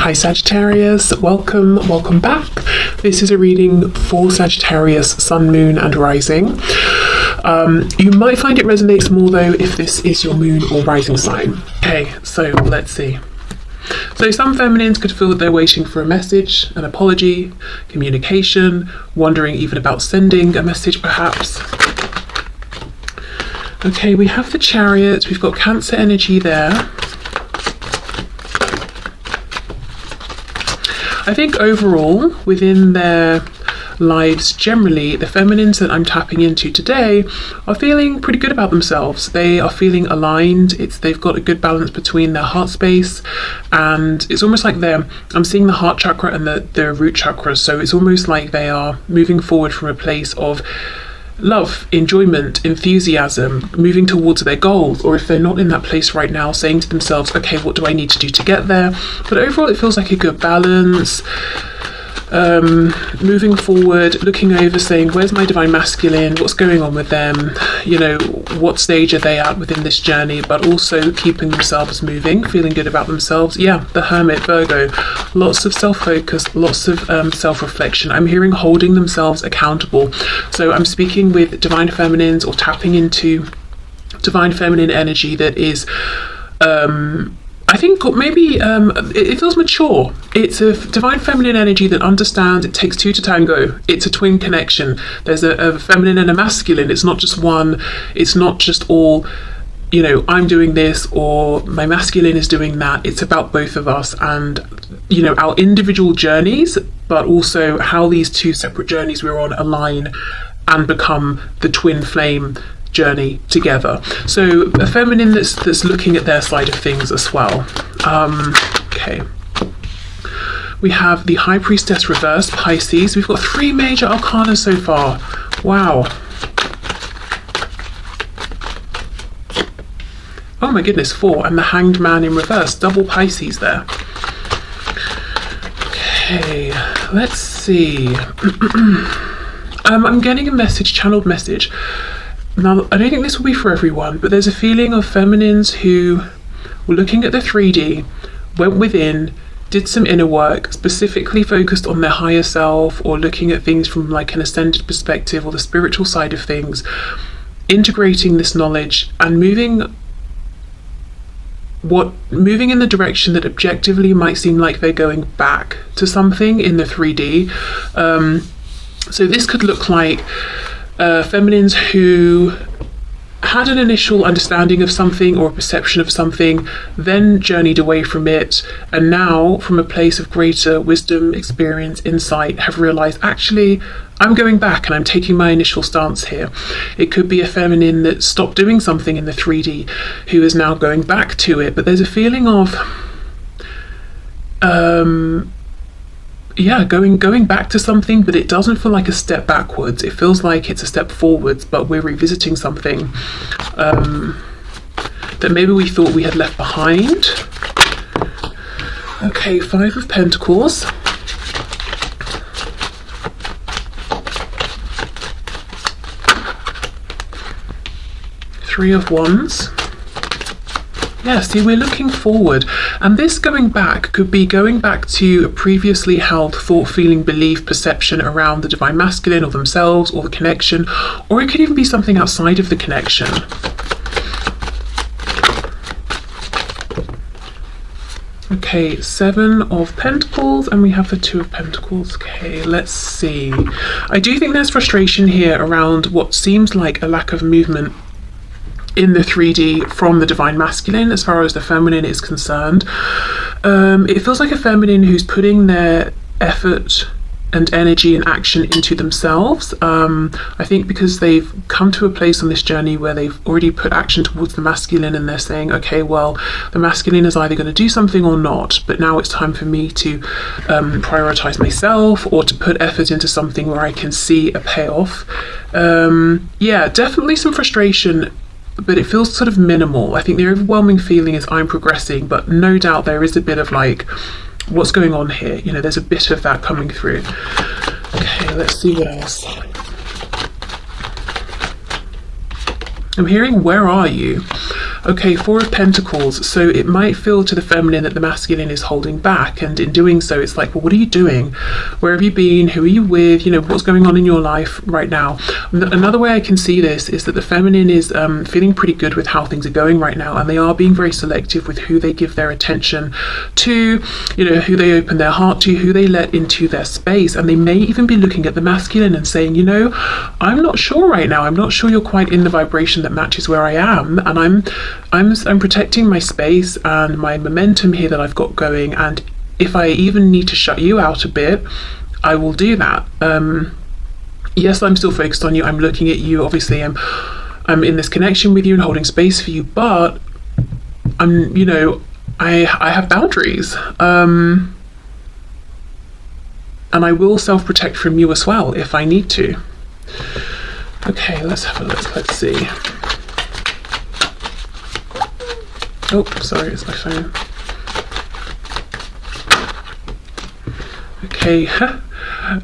Hi Sagittarius, welcome back. This is a reading for Sagittarius, Sun, Moon and Rising. You might find it resonates more though if this is your moon or rising sign. Okay, so let's see. So some feminines could feel that they're waiting for a message, an apology, communication, wondering even about sending a message perhaps. Okay, we have the Chariot, we've got Cancer energy there. I think overall, within their lives generally, the feminines that I'm tapping into today are feeling pretty good about themselves. They are feeling aligned. They've got a good balance between their heart space, and it's almost like I'm seeing the heart chakra and the root chakra, so it's almost like they are moving forward from a place of love, enjoyment, enthusiasm, moving towards their goals, or if they're not in that place right now, saying to themselves, okay, what do I need to do to get there? But overall it feels like a good balance. Moving forward, looking over, saying, where's my divine masculine, what's going on with them, you know, what stage are they at within this journey, but also keeping themselves moving, feeling good about themselves. Yeah, the Hermit, Virgo, lots of self-focus, lots of self-reflection. I'm hearing holding themselves accountable. So I'm speaking with divine feminines or tapping into divine feminine energy that is I think maybe it feels mature. It's a divine feminine energy that understands it takes two to tango. It's a twin connection. There's a feminine and a masculine. It's not just one. It's not just all, you know, I'm doing this or my masculine is doing that. It's about both of us and, you know, our individual journeys, but also how these two separate journeys we're on align and become the twin flame journey together. So a feminine that's looking at their side of things as well. Okay, we have the High Priestess reverse, Pisces. We've got 3 major arcana so far. Wow. Oh my goodness, 4, and the Hanged Man in reverse, double Pisces there. Okay, let's see. I'm getting a message, channeled message. Now, I don't think this will be for everyone, but there's a feeling of feminines who were looking at the 3D, went within, did some inner work, specifically focused on their higher self or looking at things from like an ascended perspective or the spiritual side of things, integrating this knowledge and moving in the direction that objectively might seem like they're going back to something in the 3D. So this could look like feminines who had an initial understanding of something or a perception of something, then journeyed away from it, and now from a place of greater wisdom, experience, insight, have realized, actually, I'm going back and I'm taking my initial stance here. It could be a feminine that stopped doing something in the 3D who is now going back to it, but there's a feeling of going back to something, but it doesn't feel like a step backwards. It feels like it's a step forwards, but we're revisiting something that maybe we thought we had left behind. Okay, 5 of Pentacles. Three of Wands. Yeah, see, we're looking forward, and this going back could be going back to a previously held thought, feeling, belief, perception around the divine masculine or themselves or the connection, or it could even be something outside of the connection. Okay, 7 of Pentacles, and we have the 2 of Pentacles. Okay, let's see. I do think there's frustration here around what seems like a lack of movement in the 3D from the divine masculine as far as the feminine is concerned. It feels like a feminine who's putting their effort and energy and action into themselves. I think because they've come to a place on this journey where they've already put action towards the masculine and they're saying, okay, well, the masculine is either going to do something or not, but now it's time for me to prioritize myself or to put effort into something where I can see a payoff. Yeah, definitely some frustration, but it feels sort of minimal. I think the overwhelming feeling is I'm progressing, but no doubt there is a bit of like, what's going on here? You know, there's a bit of that coming through. Okay, let's see what else. I'm hearing, where are you? Okay, Four of Pentacles. So it might feel to the feminine that the masculine is holding back, and in doing so it's like, well, what are you doing? Where have you been? Who are you with? You know, what's going on in your life right now? Another way I can see this is that the feminine is feeling pretty good with how things are going right now, and they are being very selective with who they give their attention to, you know, who they open their heart to, who they let into their space. And they may even be looking at the masculine and saying, you know, I'm not sure right now, I'm not sure you're quite in the vibration that matches where I am, and I'm protecting my space and my momentum here that I've got going, and if I even need to shut you out a bit, I will do that. Yes, I'm still focused on you, I'm looking at you, obviously I'm in this connection with you and holding space for you, but I'm, you know, I have boundaries, and I will self-protect from you as well if I need to. Okay, let's have a look, let's see. Oh, sorry, it's my phone. Okay,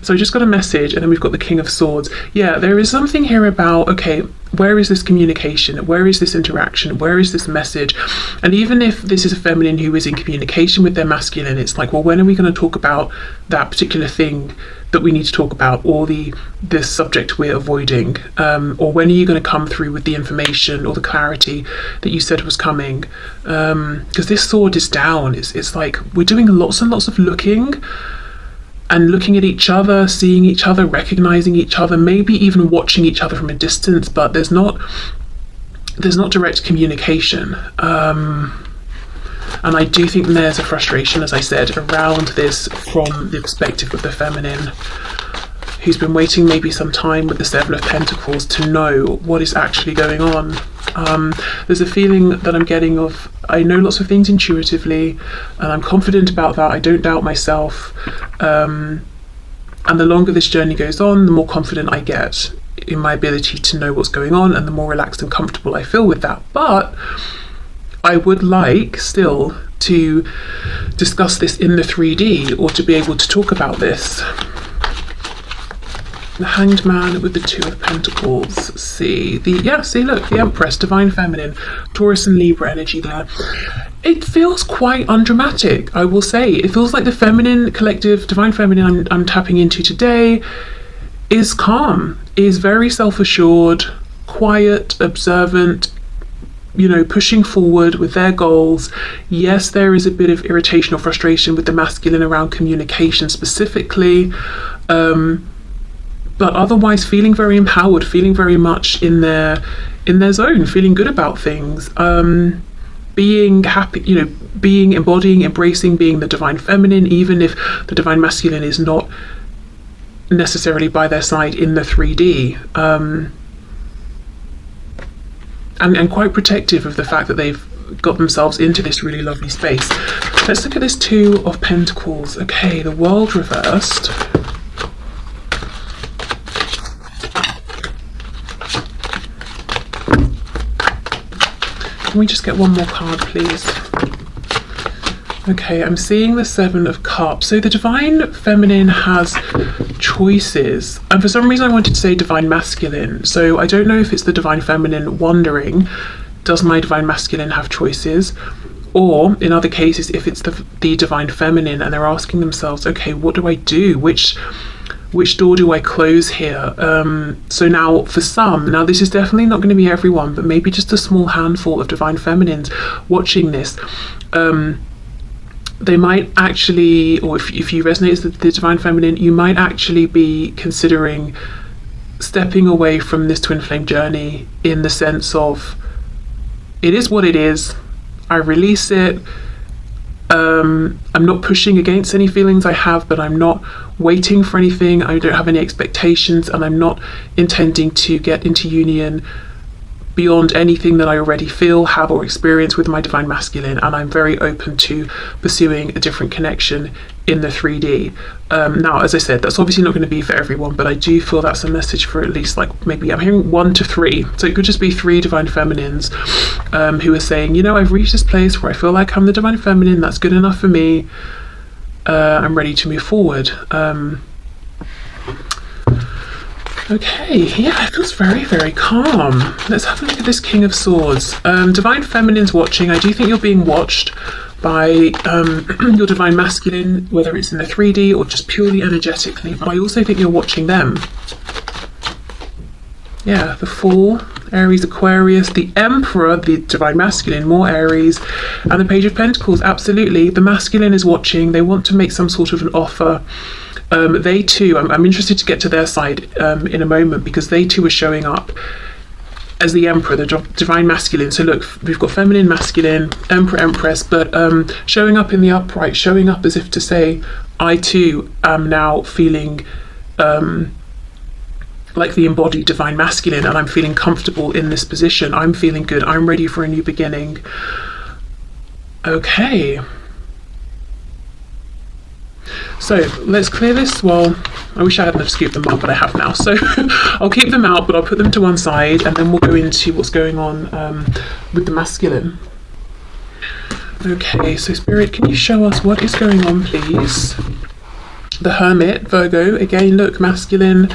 so I just got a message, and then we've got the King of Swords. Yeah, there is something here about, okay, where is this communication? Where is this interaction? Where is this message? And even if this is a feminine who is in communication with their masculine, it's like, well, when are we going to talk about that particular thing that we need to talk about, or this subject we're avoiding, or when are you going to come through with the information or the clarity that you said was coming? Because this sword is down. It's like we're doing lots and lots of looking at each other, seeing each other, recognizing each other, maybe even watching each other from a distance, but there's not direct communication. And I do think there's a frustration, as I said, around this from the perspective of the feminine, who's been waiting maybe some time with the Seven of Pentacles to know what is actually going on. There's a feeling that I'm getting of, I know lots of things intuitively, and I'm confident about that, I don't doubt myself, and the longer this journey goes on, the more confident I get in my ability to know what's going on, and the more relaxed and comfortable I feel with that. But I would like still to discuss this in the 3D, or to be able to talk about this. The Hanged Man with the Two of Pentacles. See, look, the Empress, Divine Feminine, Taurus and Libra energy there. It feels quite undramatic, I will say. It feels like the feminine collective, Divine Feminine I'm tapping into today is calm, is very self-assured, quiet, observant, you know, pushing forward with their goals. Yes, there is a bit of irritation or frustration with the masculine around communication specifically, but otherwise feeling very empowered, feeling very much in their zone, feeling good about things, being happy, you know, embodying, embracing, being the Divine Feminine, even if the Divine Masculine is not necessarily by their side in the 3D. And quite protective of the fact that they've got themselves into this really lovely space. Let's look at this Two of Pentacles. Okay, the World reversed. Can we just get one more card, please? Okay, I'm seeing the Seven of Cups. So the Divine Feminine has choices, and for some reason I wanted to say Divine Masculine, so I don't know if it's the Divine Feminine wondering, does my Divine Masculine have choices, or in other cases if it's the Divine Feminine and they're asking themselves, okay, what do I do, which door do I close here? So now for some, now this is definitely not going to be everyone, but maybe just a small handful of Divine Feminines watching this, they might actually, or if you resonate with the Divine Feminine, you might actually be considering stepping away from this twin flame journey, in the sense of, it is what it is, I release it, I'm not pushing against any feelings I have, but I'm not waiting for anything, I don't have any expectations, and I'm not intending to get into union beyond anything that I already feel, have, or experience with my Divine Masculine, and I'm very open to pursuing a different connection in the 3D. Now, as I said, that's obviously not going to be for everyone, but I do feel that's a message for at least, like, maybe I'm hearing 1 to 3, so it could just be 3 Divine Feminines who are saying, you know, I've reached this place where I feel like I'm the Divine Feminine, that's good enough for me, I'm ready to move forward. Okay, yeah, it feels very, very calm. Let's have a look at this King of Swords. Divine Feminine's watching. I do think you're being watched by your Divine Masculine, whether it's in the 3D or just purely energetically, but I also think you're watching them. Yeah, the Fool, Aries, Aquarius, the Emperor, the Divine Masculine, more Aries, and the Page of Pentacles. Absolutely, the Masculine is watching. They want to make some sort of an offer. They too, I'm interested to get to their side in a moment, because they too are showing up as the Emperor, the Divine Masculine. So look, we've got Feminine, Masculine, Emperor, Empress, but showing up in the upright, showing up as if to say, I too am now feeling like the embodied Divine Masculine, and I'm feeling comfortable in this position. I'm feeling good. I'm ready for a new beginning. Okay. So let's clear this. Well, I wish I hadn't have scooped them up, but I have now. So I'll keep them out, but I'll put them to one side, and then we'll go into what's going on with the masculine. Okay, so Spirit, can you show us what is going on, please? The Hermit, Virgo, again, look, masculine,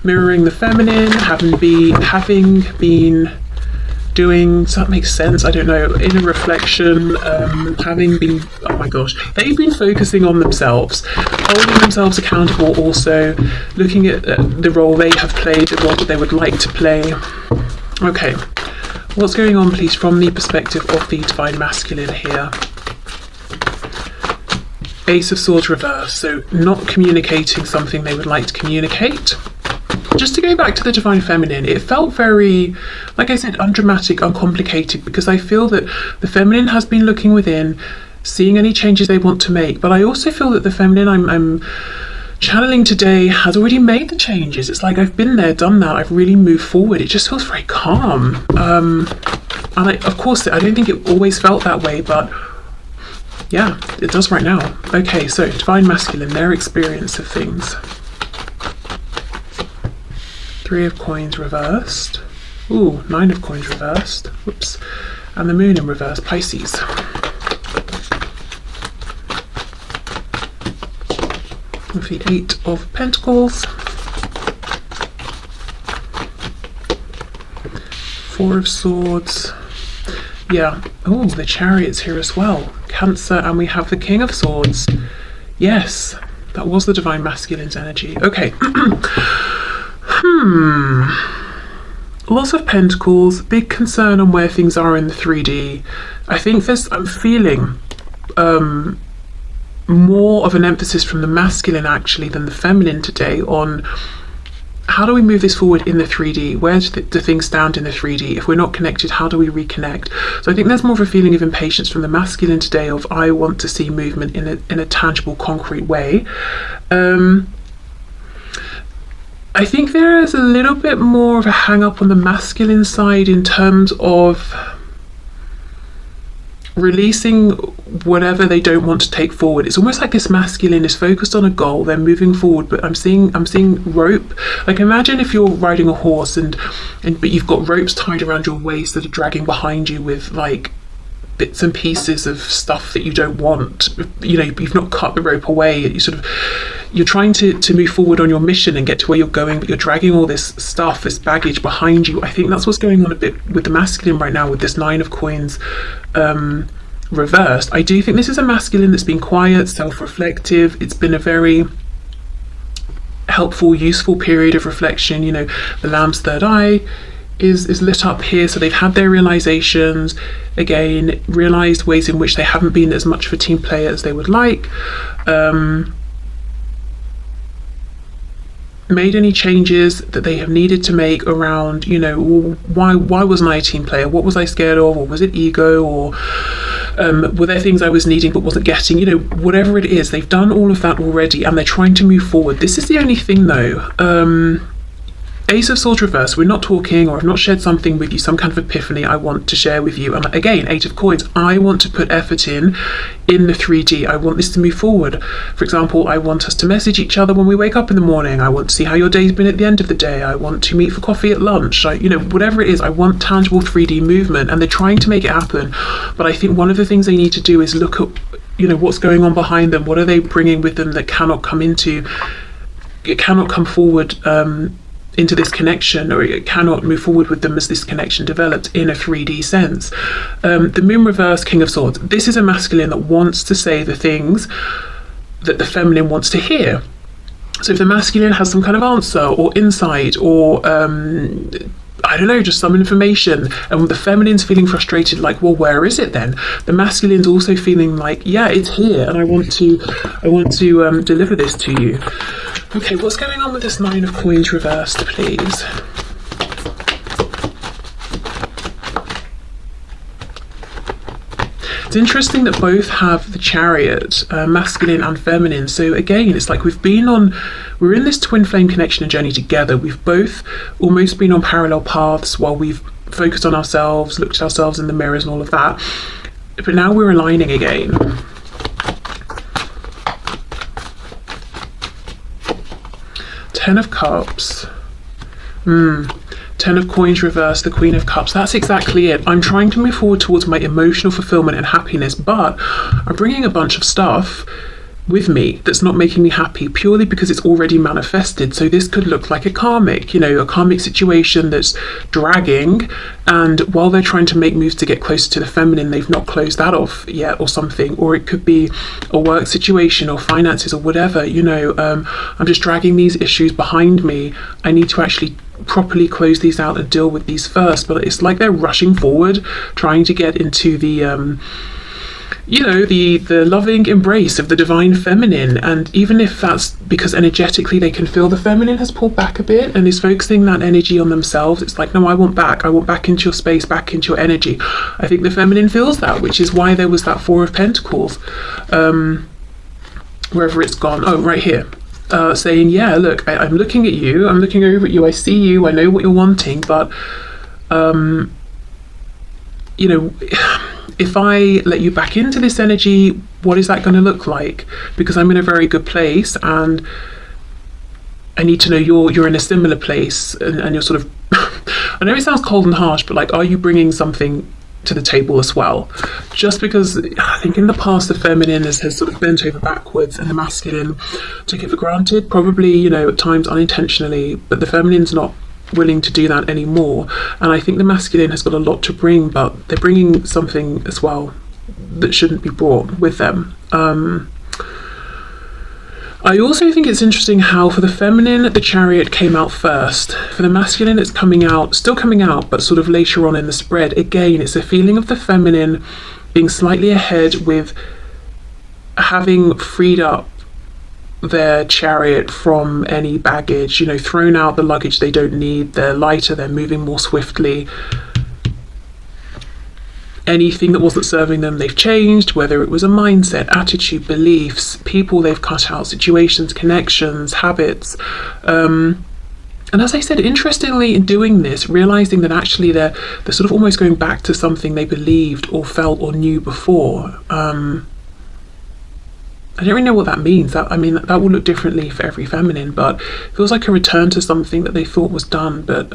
mirroring the feminine, having been doing, so that makes sense, I don't know, inner reflection, having been, oh my gosh, they've been focusing on themselves, holding themselves accountable, also looking at the role they have played, the role that they would like to play. Okay, what's going on, please, from the perspective of the Divine Masculine here? Ace of Swords reverse, so not communicating something they would like to communicate. Just to go back to the Divine Feminine, it felt very, like I said, undramatic, uncomplicated, because I feel that the Feminine has been looking within, seeing any changes they want to make, but I also feel that the Feminine I'm channeling today has already made the changes. It's like I've been there, done that, I've really moved forward. It just feels very calm. And of course, I don't think it always felt that way, but yeah, it does right now. Okay, so Divine Masculine, their experience of things. Three of Coins reversed. Ooh, Nine of Coins reversed. Whoops. And the Moon in reverse, Pisces. With the Eight of Pentacles. Four of Swords. Yeah. Oh, the Chariot's here as well. Cancer, and we have the King of Swords. Yes, that was the Divine Masculine's energy. Okay. Lots of Pentacles, big concern on where things are in the 3D. I think I'm feeling more of an emphasis from the masculine actually than the feminine today on how do we move this forward in the 3D? Where do things stand in the 3D? If we're not connected, how do we reconnect? So I think there's more of a feeling of impatience from the masculine today of I want to see movement in a tangible, concrete way. I think there is a little bit more of a hang up on the masculine side in terms of releasing whatever they don't want to take forward. It's almost like this masculine is focused on a goal, they're moving forward, but I'm seeing rope. Like imagine if you're riding a horse but you've got ropes tied around your waist that are dragging behind you with like bits and pieces of stuff that you don't want. You know, you've not cut the rope away. You're trying to move forward on your mission and get to where you're going, but you're dragging all this stuff, this baggage behind you. I think that's what's going on a bit with the masculine right now with this Nine of Coins reversed. I do think this is a masculine that's been quiet, self-reflective. It's been a very helpful, useful period of reflection. You know, the Lamb's third eye is lit up here, so they've had their realizations, again, realized ways in which they haven't been as much of a team player as they would like, made any changes that they have needed to make around, you know, why wasn't I a team player? What was I scared of? Or was it ego? Or were there things I was needing but wasn't getting? You know, whatever it is, they've done all of that already and they're trying to move forward. This is the only thing though. Ace of Swords reverse, we're not talking, or I've not shared something with you, some kind of epiphany I want to share with you. And again, Eight of Coins, I want to put effort in the 3D. I want this to move forward. For example, I want us to message each other when we wake up in the morning. I want to see how your day's been at the end of the day. I want to meet for coffee at lunch. You know, whatever it is, I want tangible 3D movement, and they're trying to make it happen. But I think one of the things they need to do is look at, you know, what's going on behind them. What are they bringing with them that cannot come forward into this connection, or it cannot move forward with them as this connection developed in a 3D sense. The moon reverse, King of Swords. This is a masculine that wants to say the things that the feminine wants to hear. So if the masculine has some kind of answer or insight or I don't know, just some information, and the feminine's feeling frustrated, like, well, where is it then? The masculine's also feeling like, yeah, it's here, and I want to deliver this to you. Okay, what's going on with this Nine of Coins reversed, please? It's interesting that both have the Chariot, masculine and feminine. So again, it's like we're in this twin flame connection and journey together. We've both almost been on parallel paths while we've focused on ourselves, looked at ourselves in the mirrors and all of that. But now we're aligning again. Ten of Cups. Ten of Coins reversed, the Queen of Cups. That's exactly it. I'm trying to move forward towards my emotional fulfillment and happiness, but I'm bringing a bunch of stuff with me that's not making me happy purely because it's already manifested. So this could look like a karmic, a karmic situation that's dragging, and while they're trying to make moves to get closer to the feminine, they've not closed that off yet or something. Or it could be a work situation or finances or whatever. I'm just dragging these issues behind me. I need to actually properly close these out and deal with these first. But it's like they're rushing forward, trying to get into the the loving embrace of the divine feminine. And even if that's because energetically they can feel the feminine has pulled back a bit and is focusing that energy on themselves, it's like, no, I want back into your space, back into your energy. I think the feminine feels that, which is why there was that Four of Pentacles, wherever it's gone. Oh, right here. Saying, yeah, look, I'm looking at you, I'm looking over at you, I see you, I know what you're wanting, but if I let you back into this energy, what is that going to look like? Because I'm in a very good place, and I need to know you're in a similar place, and you're sort of I know it sounds cold and harsh, but like, are you bringing something to the table as well? Just because I think in the past the feminine has sort of bent over backwards and the masculine took it for granted, probably at times unintentionally, but the feminine's not willing to do that anymore. And I think the masculine has got a lot to bring, but they're bringing something as well that shouldn't be brought with them. I also think it's interesting how for the feminine the Chariot came out first. For the masculine it's still coming out, but sort of later on in the spread. Again, it's a feeling of the feminine being slightly ahead with having freed up their Chariot from any baggage, thrown out the luggage they don't need. They're lighter, they're moving more swiftly. Anything that wasn't serving them, they've changed, whether it was a mindset, attitude, beliefs, people they've cut out, situations, connections, habits. And as I said, interestingly, in doing this, realizing that actually they're sort of almost going back to something they believed or felt or knew before. I don't really know what that means. That will look differently for every feminine, but it feels like a return to something that they thought was done, but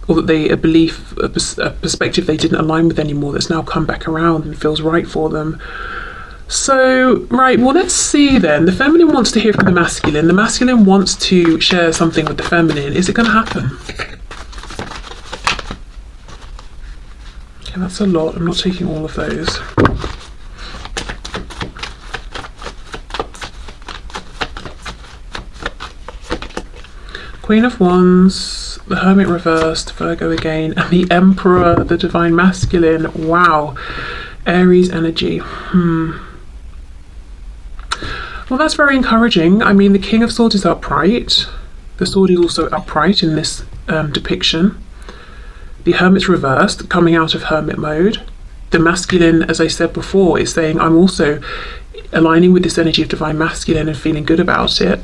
or that a perspective they didn't align with anymore, that's now come back around and feels right for them. So, right, well, let's see then. The feminine wants to hear from the masculine. The masculine wants to share something with the feminine. Is it going to happen? Okay, that's a lot. I'm not taking all of those. Queen of Wands, the Hermit reversed, Virgo again, and the Emperor, the divine masculine. Wow. Aries energy. Well, that's very encouraging. The King of Swords is upright. The sword is also upright in this depiction. The Hermit's reversed, coming out of hermit mode. The masculine, as I said before, is saying, I'm also aligning with this energy of divine masculine and feeling good about it.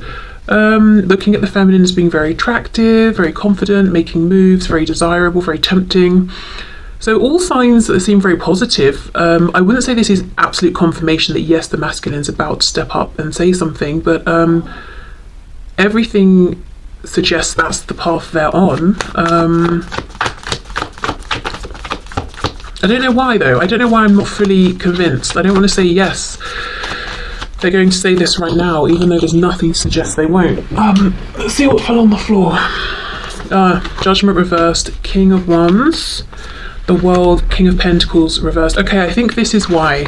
Looking at the feminine as being very attractive, very confident, making moves, very desirable, very tempting. So all signs that seem very positive. I wouldn't say this is absolute confirmation that yes, the masculine's about to step up and say something, but everything suggests that's the path they're on. I don't know why though. I don't know why I'm not fully convinced. I don't want to say yes, they're going to say this right now, even though there's nothing to suggest they won't. Let's see what fell on the floor. Judgment reversed, King of Wands, the World, King of Pentacles reversed. Okay, I think this is why.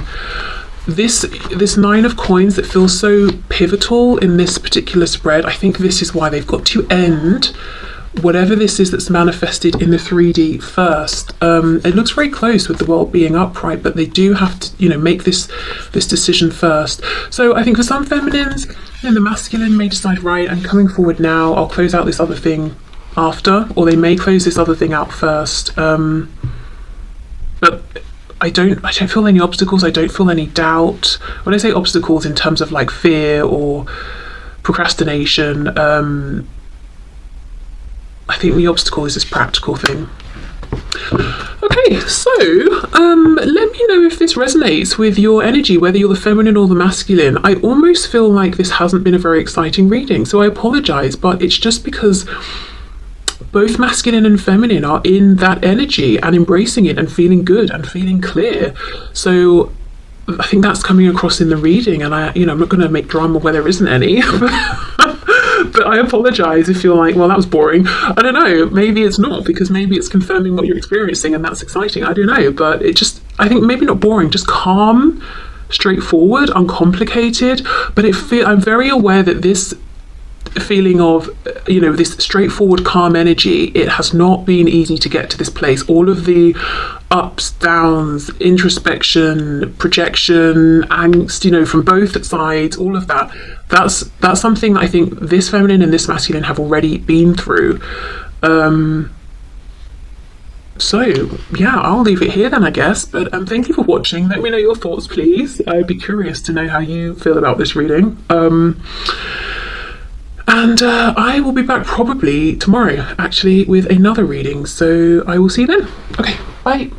This Nine of Coins that feels so pivotal in this particular spread, I think this is why they've got to end whatever this is that's manifested in the 3D first. It looks very close with the World being upright, but they do have to, you know, make this decision first. So I think for some feminines, you know, the masculine may decide, right, I'm coming forward now, I'll close out this other thing after, or they may close this other thing out first. But I don't feel any obstacles, I don't feel any doubt. When I say obstacles in terms of like fear or procrastination, I think the obstacle is this practical thing. Okay, so let me know if this resonates with your energy, whether you're the feminine or the masculine. I almost feel like this hasn't been a very exciting reading, so I apologise, but it's just because both masculine and feminine are in that energy and embracing it and feeling good and feeling clear. So I think that's coming across in the reading, and I'm not going to make drama where there isn't any. But I apologise if you're like, well, that was boring. I don't know, maybe it's not, because maybe it's confirming what you're experiencing and that's exciting. I don't know, but I think maybe not boring, just calm, straightforward, uncomplicated. But I'm very aware that this feeling of, you know, this straightforward, calm energy, it has not been easy to get to this place. All of the ups, downs, introspection, projection, angst, you know, from both sides, all of that's something that I think this feminine and this masculine have already been through. So yeah, I'll leave it here then, I guess. But thank you for watching. Let me know your thoughts, please. I'd be curious to know how you feel about this reading. And I will be back probably tomorrow, actually, with another reading. So I will see you then. Okay, bye.